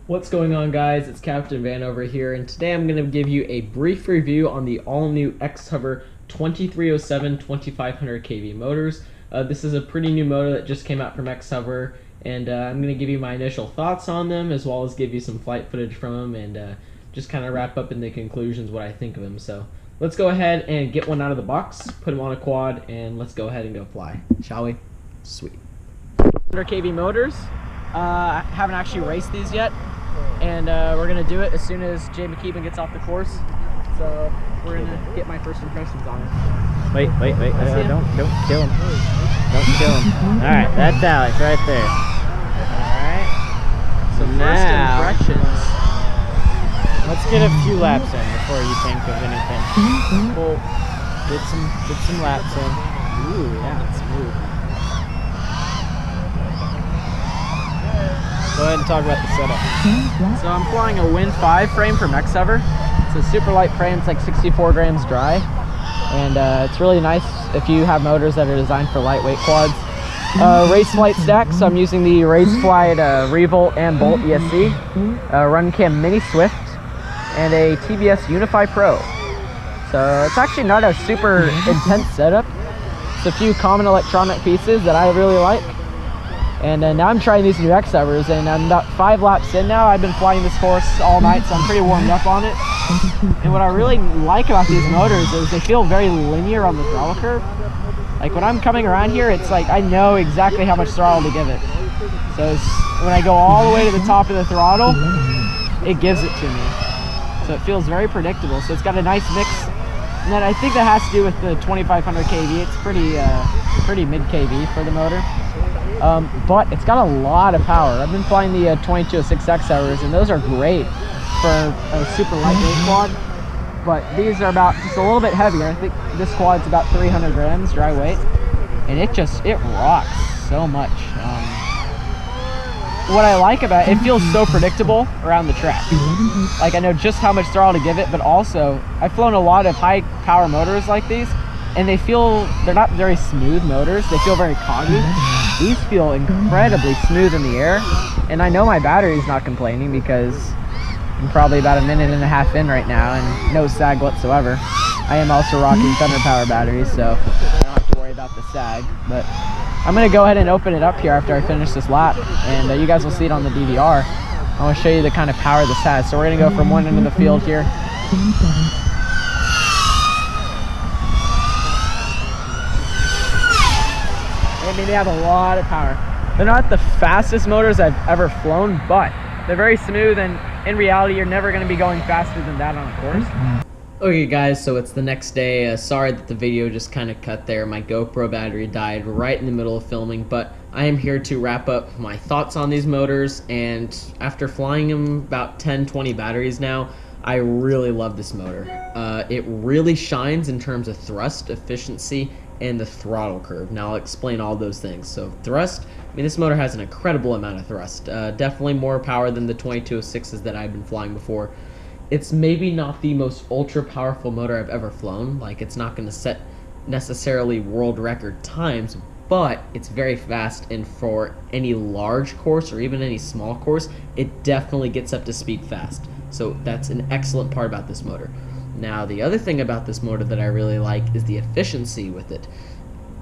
What's going on, guys? It's Captain Van over here, and today I'm going to give you a brief review on the all-new Xhover 2307 2500 kV motors. This is a pretty new motor that just came out from Xhover, and I'm going to give you my initial thoughts on them, as well as give you some flight footage from them, and just kind of wrap up in the conclusions what I think of them. So let's go ahead and get one out of the box, put them on a quad, and let's go ahead and go fly, shall we? Sweet. 100 kV motors. I haven't actually raced these yet, and we're gonna do it as soon as Jay McKeevan gets off the course. So we're gonna get my first impressions on it. Wait, don't kill him. Don't kill him. All right, that's Alex right there. All right. So first impressions. Let's get a few laps in before you think of anything. Well, get some laps in. Ooh, yeah, it's smooth. Go ahead and talk about the setup. So I'm flying a Wind 5 frame from Xhover. It's a super light frame. It's like 64 grams dry, and it's really nice if you have motors that are designed for lightweight quads. Race flight stack, so I'm using the Race Flight Revolt and Bolt ESC, Runcam Mini Swift, and a TBS Unify Pro. So it's actually not a super intense setup. It's a few common electronic pieces that I really like. And now I'm trying these new Xhovers, and I'm about 5 laps in now. I've been flying this course all night, so I'm pretty warmed up on it. And what I really like about these motors is they feel very linear on the throttle curve. Like when I'm coming around here, it's like I know exactly how much throttle to give it. So when I go all the way to the top of the throttle, it gives it to me. So it feels very predictable. So it's got a nice mix. And then I think that has to do with the 2500 kV. It's pretty mid kV for the motor. But it's got a lot of power. I've been flying the 2206 Xhovers, and those are great for a super lightweight quad. But these are about just a little bit heavier. I think this quad's about 300 grams dry weight, and it rocks so much. What I like about it feels so predictable around the track. Like I know just how much throttle to give it, but also I've flown a lot of high power motors like these, and they're not very smooth motors. They feel very coggy. These feel incredibly smooth in the air, and I know my battery's not complaining because I'm probably about a minute and a half in right now and no sag whatsoever. I am also rocking Thunder Power batteries, so I don't have to worry about the sag. But I'm gonna go ahead and open it up here after I finish this lap, and you guys will see it on the DVR. I want to show you the kind of power this has. So we're gonna go from one end of the field here. I mean, they have a lot of power. They're not the fastest motors I've ever flown, but they're very smooth, and in reality, you're never going to be going faster than that on a course. Okay, guys, so it's the next day. Sorry that the video just kind of cut there. My GoPro battery died right in the middle of filming, but I am here to wrap up my thoughts on these motors, and after flying them about 10-20 batteries now, I really love this motor. It really shines in terms of thrust, efficiency, and the throttle curve. Now I'll explain all those things. So thrust, I mean, this motor has an incredible amount of thrust. Definitely more power than the 2206s that I've been flying before. It's maybe not the most ultra powerful motor I've ever flown. Like, it's not going to set necessarily world record times, but it's very fast, and for any large course or even any small course, it definitely gets up to speed fast. So that's an excellent part about this motor. Now, the other thing about this motor that I really like is the efficiency with it.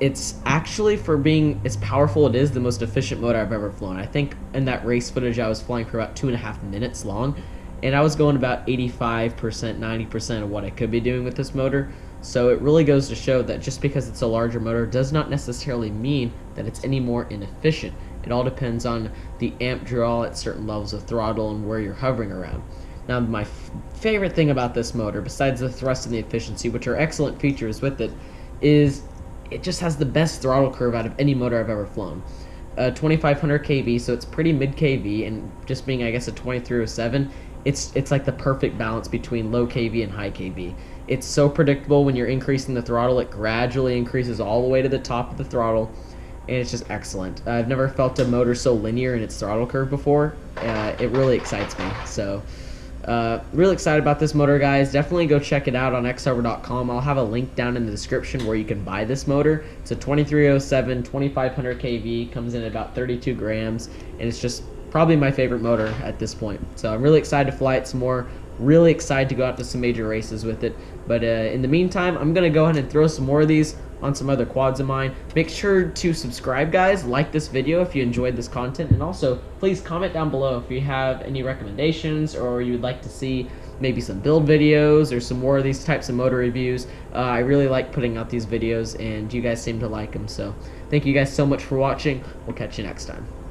It's actually, for being as powerful it is, the most efficient motor I've ever flown. I think in that race footage I was flying for about 2.5 minutes long, and I was going about 85%, 90% of what I could be doing with this motor. So it really goes to show that just because it's a larger motor does not necessarily mean that it's any more inefficient. It all depends on the amp draw at certain levels of throttle and where you're hovering around. Now, my favorite thing about this motor, besides the thrust and the efficiency, which are excellent features with it, is it just has the best throttle curve out of any motor I've ever flown. 2500 kV, so it's pretty mid kV, and just being, I guess, a 2307, it's like the perfect balance between low kV and high kV. It's so predictable. When you're increasing the throttle, it gradually increases all the way to the top of the throttle, and it's just excellent. I've never felt a motor so linear in its throttle curve before. It really excites me. So really excited about this motor, guys. Definitely go check it out on xhover.com. I'll have a link down in the description where you can buy this motor. It's a 2307 2500 kV, comes in at about 32 grams, and it's just probably my favorite motor at this point. So I'm really excited to fly it some more. Really excited to go out to some major races with it. But in the meantime, I'm going to go ahead and throw some more of these on some other quads of mine. Make sure to subscribe, guys. Like this video if you enjoyed this content. And also, please comment down below if you have any recommendations or you would like to see maybe some build videos or some more of these types of motor reviews. I really like putting out these videos, and you guys seem to like them. So thank you guys so much for watching. We'll catch you next time.